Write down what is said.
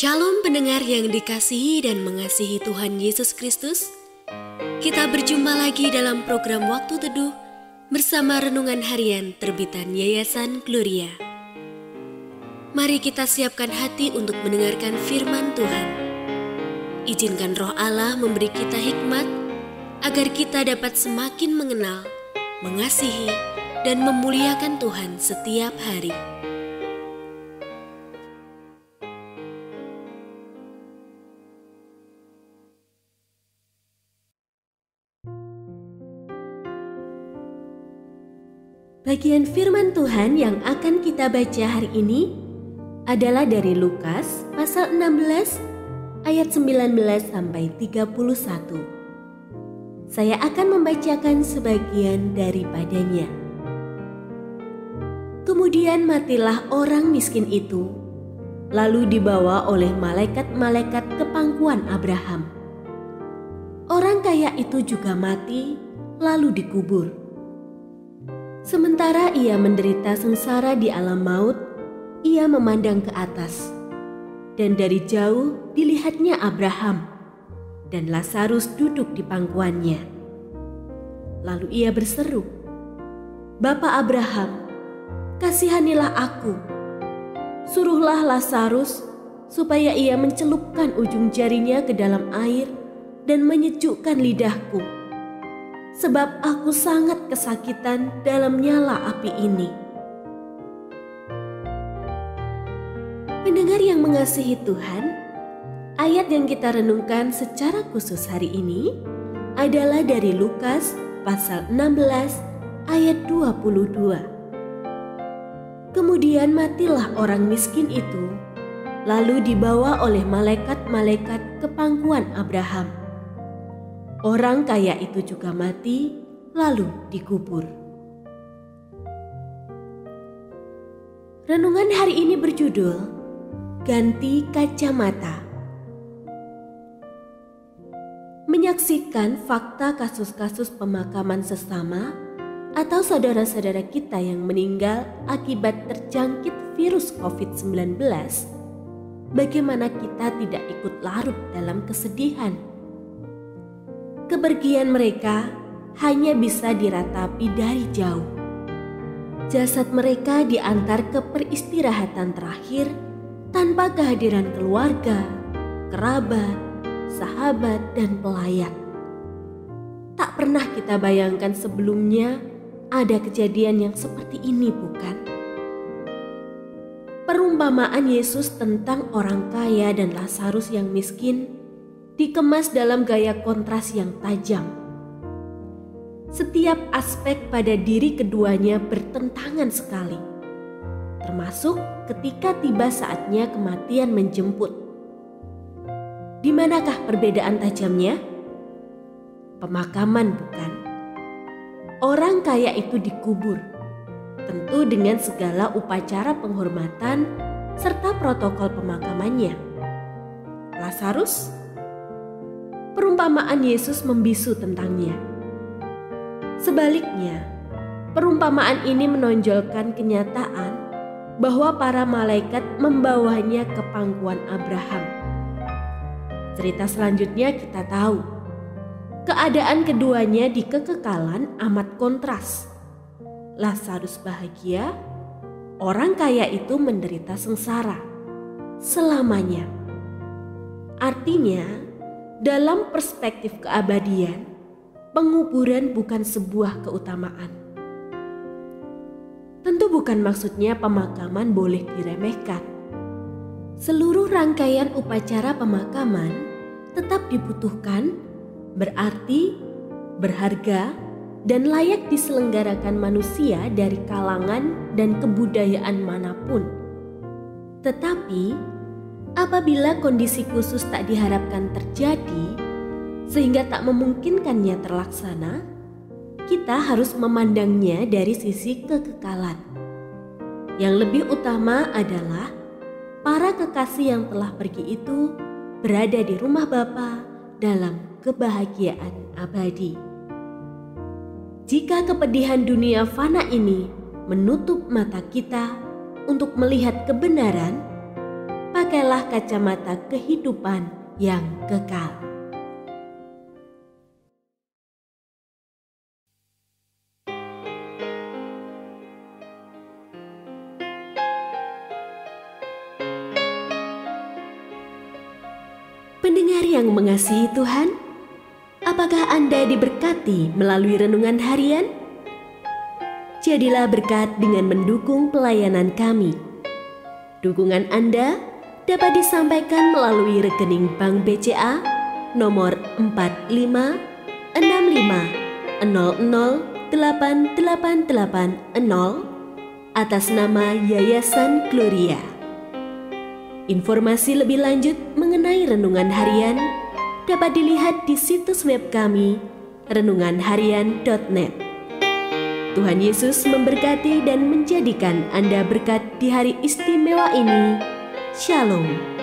Shalom pendengar yang dikasihi dan mengasihi Tuhan Yesus Kristus. Kita berjumpa lagi dalam program Waktu Teduh bersama Renungan Harian terbitan Yayasan Gloria. Mari kita siapkan hati untuk mendengarkan firman Tuhan. Izinkan Roh Allah memberi kita hikmat agar kita dapat semakin mengenal, mengasihi, dan memuliakan Tuhan setiap hari. Bagian firman Tuhan yang akan kita baca hari ini adalah dari Lukas pasal 16 ayat 19 sampai 31. Saya akan membacakan sebagian daripadanya. Kemudian matilah orang miskin itu, lalu dibawa oleh malaikat-malaikat ke pangkuan Abraham. Orang kaya itu juga mati, lalu dikubur. Sementara ia menderita sengsara di alam maut, ia memandang ke atas, dan dari jauh dilihatnya Abraham, dan Lazarus duduk di pangkuannya. Lalu ia berseru, "Bapa Abraham, kasihanilah aku. Suruhlah Lazarus supaya ia mencelupkan ujung jarinya ke dalam air dan menyejukkan lidahku. Sebab aku sangat kesakitan dalam nyala api ini." Pendengar yang mengasihi Tuhan, ayat yang kita renungkan secara khusus hari ini adalah dari Lukas pasal 16 ayat 22. Kemudian matilah orang miskin itu, lalu dibawa oleh malaikat-malaikat ke pangkuan Abraham. Orang kaya itu juga mati, lalu dikubur. Renungan hari ini berjudul Ganti Kacamata. Menyaksikan fakta kasus-kasus pemakaman sesama atau saudara-saudara kita yang meninggal akibat terjangkit virus COVID-19, bagaimana kita tidak ikut larut dalam kesedihan? Kepergian mereka hanya bisa diratapi dari jauh. Jasad mereka diantar ke peristirahatan terakhir tanpa kehadiran keluarga, kerabat, sahabat, dan pelayat. Tak pernah kita bayangkan sebelumnya ada kejadian yang seperti ini, bukan? Perumpamaan Yesus tentang orang kaya dan Lazarus yang miskin dikemas dalam gaya kontras yang tajam. Setiap aspek pada diri keduanya bertentangan sekali, termasuk ketika tiba saatnya kematian menjemput. Di manakah perbedaan tajamnya? Pemakaman, bukan? Orang kaya itu dikubur, tentu dengan segala upacara penghormatan serta protokol pemakamannya. Lazarus, perumpamaan Yesus membisu tentangnya. Sebaliknya, perumpamaan ini menonjolkan kenyataan bahwa para malaikat membawanya ke pangkuan Abraham. Cerita selanjutnya kita tahu, keadaan keduanya di kekekalan amat kontras. Lazarus bahagia, orang kaya itu menderita sengsara selamanya. Artinya, dalam perspektif keabadian, penguburan bukan sebuah keutamaan. Tentu bukan maksudnya pemakaman boleh diremehkan. Seluruh rangkaian upacara pemakaman tetap dibutuhkan, berarti, berharga, dan layak diselenggarakan manusia dari kalangan dan kebudayaan manapun. Tetapi, apabila kondisi khusus tak diharapkan terjadi, sehingga tak memungkinkannya terlaksana, kita harus memandangnya dari sisi kekekalan. Yang lebih utama adalah para kekasih yang telah pergi itu berada di rumah Bapa dalam kebahagiaan abadi. Jika kepedihan dunia fana ini menutup mata kita untuk melihat kebenaran, pakailah kacamata kehidupan yang kekal. Pendengar yang mengasihi Tuhan, apakah Anda diberkati melalui renungan harian? Jadilah berkat dengan mendukung pelayanan kami. Dukungan Anda dapat disampaikan melalui rekening Bank BCA nomor 4565008880 atas nama Yayasan Gloria. Informasi lebih lanjut mengenai renungan harian dapat dilihat di situs web kami renunganharian.net. Tuhan Yesus memberkati dan menjadikan Anda berkat di hari istimewa ini. Shalom.